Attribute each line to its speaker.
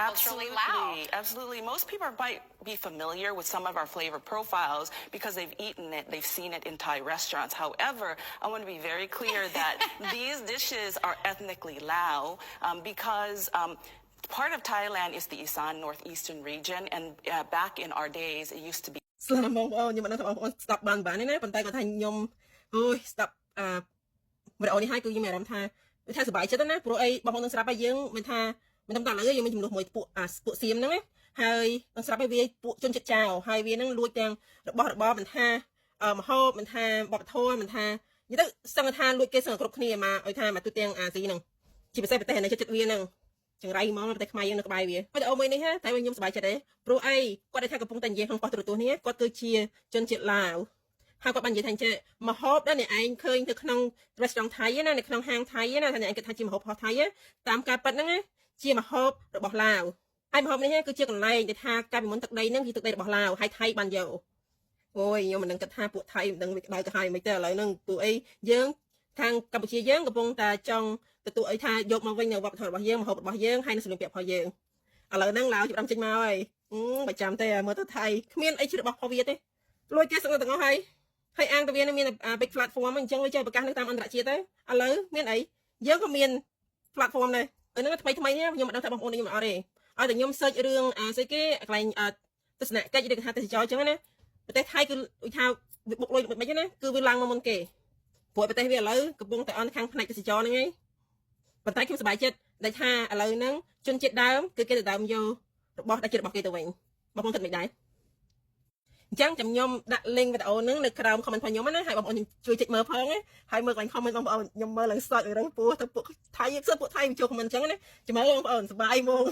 Speaker 1: culturally loud.
Speaker 2: Absolutely. Most people might be familiar with some of our flavor profiles because they've eaten it, they've seen it in Thai restaurants. However, I want to be very clear that these dishes are ethnically Lao because part of Thailand is the Isan northeastern region, and back in our days, it used to be.
Speaker 3: ស្លាមបងប្អូនខ្ញុំមិនដឹងថាបងប្អូនស្ដាប់បានទេណាប៉ុន្តែគាត់ថាខ្ញុំអូយស្ដាប់វីដេអូនេះហើយគឺខ្ញុំមានអារម្មណ៍ថាវាថាសុបាយចិត្តណាព្រោះអីបងប្អូននឹងស្រាប់ហើយយើងមិនថាមិនតាមតែឥឡូវយើងមានចំនួនមួយពួកសៀមហ្នឹងណាហើយនឹងស្រាប់ហើយវាពួកជនជាតិចាវហើយវានឹងលួចទាំងរបស់របរមិនថាមហោបមិនថាបបធម៌មិនថានិយាយទៅសង្ឃថាលួចគេសឹងគ្រប់គ្នាមកឲ្យថាមកទូទាំងអាស៊ីហ្នឹងជាពិសេសប្រទេសនៅជិតវាហ្នឹងចង្រៃហ្មងប្រទេសខ្មែរយើងនៅក្បែរវាវីដេអូមួយនេះតែខ្ញុំសប្បាយចិត្តទេព្រោះអីគាត់ថាកំពុងតែនិយាយក្នុងប៉ុស្តិ៍ទូរទស្សន៍នេះគាត់គឺជាជនជាតិឡាវហើយគាត់បាននិយាយថាចេះមហូបដែលអ្នកឯងឃើញទៅក្នុង restaurant ថៃណានៅក្នុងហាងថៃណាថាអ្នកឯងគិតថាជាមហូបថៃតាមការប៉ັດហ្នឹងជាមហូបរបស់ឡាវហើយមហូបនេះគឺជាកន្លែងដែលថាកាលពីមុនទឹកដីហ្នឹងជាទឹកដីរបស់ឡាវហើយថៃបានយកអូយខ្ញុំមិនដឹងគិតថាពួកថៃមិនដឹងវាក្តៅក្រហាយមិនទេឥឡូវហ្នឹងពួកអីយើងខាងកម្ពុជាយើងកំពុងតែចង់ទទួលអីថាយកមកវិញនៅវប្បធម៌របស់យើងមហូបរបស់យើងហើយនៅសម្លៀកបំពាក់របស់យើងឥឡូវហ្នឹងឡាវចាប់ចេញមកហើយបើចាំទេមើលទៅថៃគ្មានអីជារបស់របស់វាទេលួចគេសឹងទាំងអស់ហើយអាងទៅវានឹងមាន big platform អញ្ចឹងវាចេះប្រកាសនៅតាមអន្តរជាតិទៅឥឡូវមានអីយើងក៏មាន platform ដែរហ្នឹងថ្មីនេះខ្ញុំមិនដឹងថាបងប្អូនខ្ញុំអត់ទេឲ្យតែខ្ញុំ search រឿងស្អីគេកន្លែងទស្សនកិច្ចឬថាទេសចរអញ្ចឹងណាប្រទេសថៃគឺដូចថាវាបុកលុយមិនណាគឺវាឡើងមកមុនគេព្រោះប្រទេសវាឥឡូវកំពុងតែអន់ខាងផ្នែកទេសចរហ្នឹងឯងប៉ុន្តែខ្ញុំសប្បាយចិត្តដែលថាឥឡូវហ្នឹងជនជាតិដើមគឺគេទៅដើមយករបស់ដែលជារបស់គេទៅវិញបងប្អូនគិតមិនដែរអញ្ចឹងខ្ញុំដាក់ link វីដេអូហ្នឹងនៅក្រោម comment របស់ខ្ញុំណាហើយបងប្អូនជួយចុចមើលផងហើយមើលកន្លែង comment បងប្អូនខ្ញុំមើលឡើងសតរឿងពោះទៅពួកថៃពួកថៃចូល comment អញ្ចឹងណាចាំមើលបងប្អូនសប្បាយហ្មង